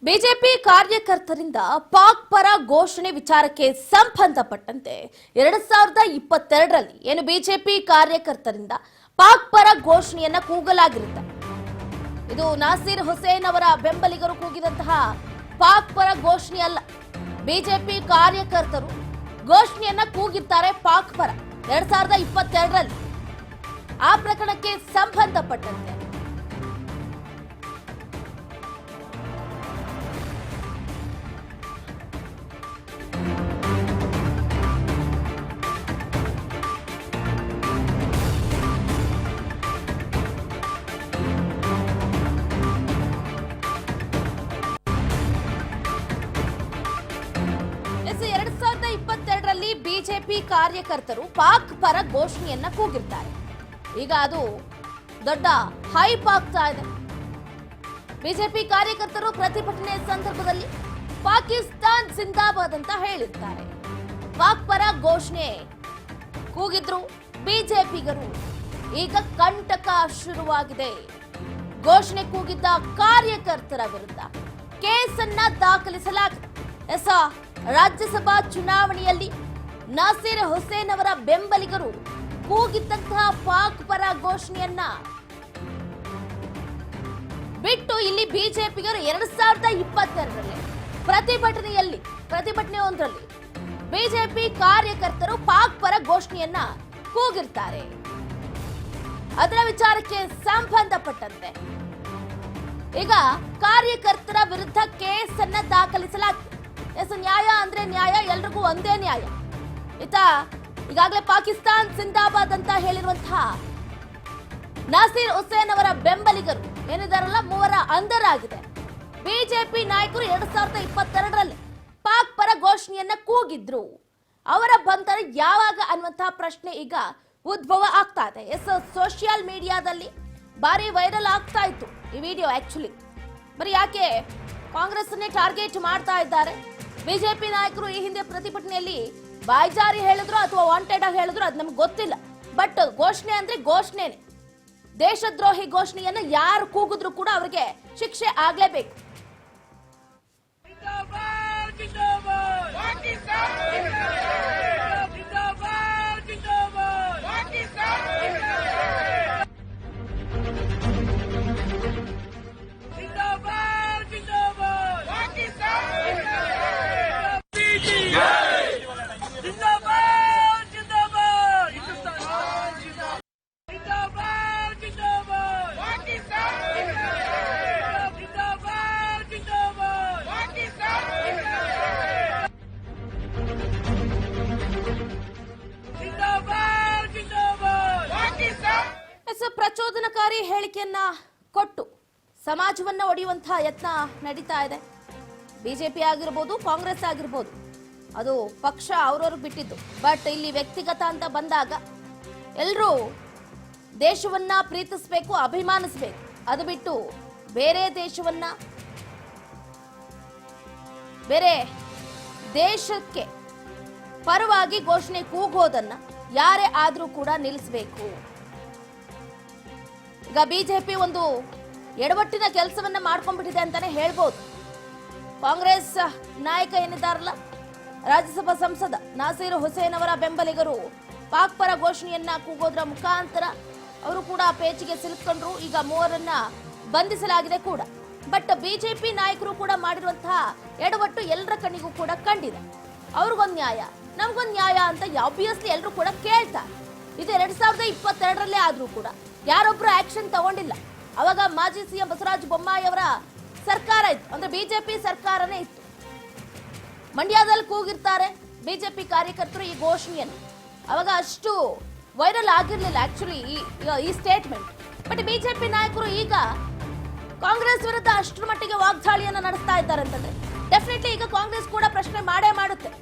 BJP ಕಾರ್ಯಕರ್ತರಿಂದ Pak ಪರ ಘೋಷಣೆ ವಿಚಾರಕ್ಕೆ ಸಂಬಂಧಪಟ್ಟಂತೆ 2022ರಲ್ಲಿ ಏನು ಬಿಜೆಪಿ ಕಾರ್ಯಕರ್ತರಿಂದ ಪಾಕ್ ಪರ ಘೋಷಣೆಯನ್ನ ಕೂಗಲಾಗಿರುತ್ತೆ. ಇದು ನಾಸೀರ್ ಹುಸೇನ್ ಅವರ ಬೆಂಬಲಿಗರು ಕೂಗಿದಂತಹ ಪಾಕ್ ಪರ ಘೋಷಣೆ ಅಲ್ಲ. ಬಿಜೆಪಿ ಕಾರ್ಯಕರ್ತರು ಘೋಷಣೆಯನ್ನ ಕೂಗಿದ್ದಾರೆ ಪಾಕ್ ಪರ 2022ರಲ್ಲಿ. ಆ ಪ್ರಕರಣಕ್ಕೆ ಸಂಬಂಧಪಟ್ಟಂತೆ ಬಿಜೆಪಿ ಕಾರ್ಯಕರ್ತರು ಪಾಕ್ ಪರ ಘೋಷಣೆಯನ್ನ ಕೂಗಿರ್ತಾರೆ. ಈಗ ಅದು ದೊಡ್ಡ ಹೈಪ್ ಆಗ್ತಾ ಇದೆ. ಬಿಜೆಪಿ ಕಾರ್ಯಕರ್ತರು ಪ್ರತಿಭಟನೆ ಸಂದರ್ಭದಲ್ಲಿ ಪಾಕಿಸ್ತಾನ್ ಜಿಂದಾಬಾದ್ ಅಂತ ಹೇಳಿರ್ತಾರೆ. ಪಾಕ್ ಪರ ಘೋಷಣೆ ಕೂಗಿದ್ರು ಬಿಜೆಪಿಗರು. ಈಗ ಕಂಟಕ ಶುರುವಾಗಿದೆ. ಘೋಷಣೆ ಕೂಗಿದ್ದ ಕಾರ್ಯಕರ್ತರ ವಿರುದ್ಧ ಕೇಸನ್ನ ದಾಖಲಿಸಲಾಗಿದೆ. ರಾಜ್ಯಸಭಾ ಚುನಾವಣೆಯಲ್ಲಿ ನಾಸೀರ್ ಹುಸೇನ್ ಅವರ ಬೆಂಬಲಿಗರು ಕೂಗಿದ್ದಂತಹ ಪಾಕ್ ಪರ ಘೋಷಣೆಯನ್ನ ಬಿಟ್ಟು ಇಲ್ಲಿ ಬಿಜೆಪಿಗರು 2022ರಲ್ಲಿ ಪ್ರತಿಭಟನೆಯೊಂದರಲ್ಲಿ ಬಿಜೆಪಿ ಕಾರ್ಯಕರ್ತರು ಪಾಕ್ ಪರ ಘೋಷಣೆಯನ್ನ ಕೂಗಿರ್ತಾರೆ. ಅದರ ವಿಚಾರಕ್ಕೆ ಸಂಬಂಧಪಟ್ಟಂತೆ ಈಗ ಕಾರ್ಯಕರ್ತರ ವಿರುದ್ಧ ಕೇಸನ್ನ ದಾಖಲಿಸಲಾಗಿದೆ. ನ್ಯಾಯ ಅಂದ್ರೆ ನ್ಯಾಯ, ಎಲ್ರಿಗೂ ಒಂದೇ ನ್ಯಾಯ. ಈಗಾಗಲೇ ಪಾಕಿಸ್ತಾನ್ ಜಿಂದಾಬಾದ್ ಅಂತ ಹೇಳಿರುವಂತಹ ನಾಸೀರ್ ಹುಸೇನ್ ಅವರ ಬೆಂಬಲಿಗರು ಏನಿದಾರಲ್ಲ, ಮೂವರ ಅಂಧರಾಗಿದೆ. ಬಿಜೆಪಿ ನಾಯಕರು 2022ರಲ್ಲಿ ಪಾಕ್ ಪರ ಘೋಷಣೆಯನ್ನ ಕೂಗಿದ್ರು. ಅವರ ಬಂಧನ ಯಾವಾಗ ಅನ್ನುವಂತಹ ಪ್ರಶ್ನೆ ಈಗ ಉದ್ಭವ ಆಗ್ತಾ ಇದೆ. ಸೋಷಿಯಲ್ ಮೀಡಿಯಾದಲ್ಲಿ ಭಾರಿ ವೈರಲ್ ಆಗ್ತಾ ಇತ್ತು ಈ ವಿಡಿಯೋ. ಆಕ್ಚುಲಿ ಬರೀ ಯಾಕೆ ಕಾಂಗ್ರೆಸ್ ಅನ್ನೇ ಟಾರ್ಗೆಟ್ ಮಾಡ್ತಾ ಇದ್ದಾರೆ? ಬಿಜೆಪಿ ನಾಯಕರು ಈ ಹಿಂದೆ ಪ್ರತಿಭಟನೆಯಲ್ಲಿ ಬಾಯ್ಜಾರಿ ಹೇಳಿದ್ರು ಅಥವಾ ವಾಂಟೆಡ್ ಆಗಿ ಹೇಳಿದ್ರು, ಅದು ನಮ್ಗೆ ಗೊತ್ತಿಲ್ಲ. ಬಟ್ ಘೋಷಣೆ ಅಂದ್ರೆ ಘೋಷಣೆನೆ. ದೇಶದ್ರೋಹಿ ಘೋಷಣೆಯನ್ನ ಯಾರು ಕೂಗಿದ್ರು ಕೂಡ ಅವರಿಗೆ ಶಿಕ್ಷೆ ಆಗ್ಲೇಬೇಕು. ಪ್ರಚೋದನಕಾರಿ ಹೇಳಿಕೆಯನ್ನ ಕೊಟ್ಟು ಸಮಾಜವನ್ನ ಒಡೆಯುವಂತಹ ಯತ್ನ ನಡೀತಾ ಇದೆ. ಬಿಜೆಪಿ ಆಗಿರ್ಬೋದು, ಕಾಂಗ್ರೆಸ್ ಆಗಿರ್ಬೋದು, ಅದು ಪಕ್ಷ ಅವ್ರವ್ರಿಗೆ ಬಿಟ್ಟಿದ್ದು. ಬಟ್ ಇಲ್ಲಿ ವ್ಯಕ್ತಿಗತ ಅಂತ ಬಂದಾಗ ಎಲ್ಲರೂ ದೇಶವನ್ನ ಪ್ರೀತಿಸಬೇಕು, ಅಭಿಮಾನಿಸಬೇಕು. ಅದು ಬಿಟ್ಟು ಬೇರೆ ದೇಶಕ್ಕೆ ಪರವಾಗಿ ಘೋಷಣೆ ಕೂಗೋದನ್ನ ಯಾರೇ ಆದ್ರೂ ಕೂಡ ನಿಲ್ಲಿಸಬೇಕು. ಈಗ ಬಿಜೆಪಿ ಒಂದು ಎಡವಟ್ಟಿನ ಕೆಲಸವನ್ನ ಮಾಡ್ಕೊಂಡ್ಬಿಟ್ಟಿದೆ ಅಂತಾನೆ ಹೇಳ್ಬೋದು. ಕಾಂಗ್ರೆಸ್ ನಾಯಕ ಏನಿದ್ದಾರಲ್ಲ, ರಾಜ್ಯಸಭಾ ಸಂಸದ ನಾಸೀರ್ ಹುಸೇನ್ ಅವರ ಬೆಂಬಲಿಗರು ಪಾಕ್ ಪರ ಘೋಷಣೆಯನ್ನ ಕೂಗೋದ್ರ ಮುಖಾಂತರ ಅವರು ಕೂಡ ಪೇಚಿಗೆ ಸಿಲುಕೊಂಡ್ರು. ಈಗ ಮೂವರನ್ನ ಬಂಧಿಸಲಾಗಿದೆ ಕೂಡ. ಬಟ್ ಬಿಜೆಪಿ ನಾಯಕರು ಕೂಡ ಮಾಡಿರುವಂತಹ ಎಡವಟ್ಟು ಎಲ್ಲರ ಕಣ್ಣಿಗೂ ಕೂಡ ಕಂಡಿದೆ. ಅವ್ರಿಗೊಂದು ನ್ಯಾಯ, ನಮ್ಗೊಂದು ನ್ಯಾಯ ಅಂತ ಆಬ್ವಿಯಸ್ಲಿ ಎಲ್ಲರೂ ಕೂಡ ಕೇಳ್ತಾರೆ. ಇದು 2022ರಲ್ಲೇ ಆದ್ರೂ ಕೂಡ ಯಾರೊಬ್ರು ಆಕ್ಷನ್ ತಗೊಂಡಿಲ್ಲ. ಅವಾಗ ಮಾಜಿ ಸಿಎಂ ಬಸವರಾಜ ಬೊಮ್ಮಾಯಿ ಅವರ ಸರ್ಕಾರ ಇತ್ತು, ಅಂದ್ರೆ ಬಿಜೆಪಿ ಸರ್ಕಾರನೇ ಇತ್ತು. ಮಂಡ್ಯದಲ್ಲಿ ಕೂಗಿರ್ತಾರೆ ಬಿಜೆಪಿ ಕಾರ್ಯಕರ್ತರು ಈ ಘೋಷಣೆಯನ್ನು. ಅವಾಗ ಅಷ್ಟು ವೈರಲ್ ಆಗಿರ್ಲಿಲ್ಲ ಆಕ್ಚುಲಿ ಈ ಸ್ಟೇಟ್ಮೆಂಟ್. ಬಟ್ ಬಿಜೆಪಿ ನಾಯಕರು ಈಗ ಕಾಂಗ್ರೆಸ್ ವಿರುದ್ಧ ಅಷ್ಟರ ಮಟ್ಟಿಗೆ ವಾಗ್ದಾಳಿಯನ್ನ ನಡೆಸ್ತಾ ಇದ್ದಾರೆ ಅಂತಂದ್ರೆ ಡೆಫಿನೆಟ್ಲಿ ಈಗ ಕಾಂಗ್ರೆಸ್ ಕೂಡ ಪ್ರಶ್ನೆ ಮಾಡೇ ಮಾಡುತ್ತೆ.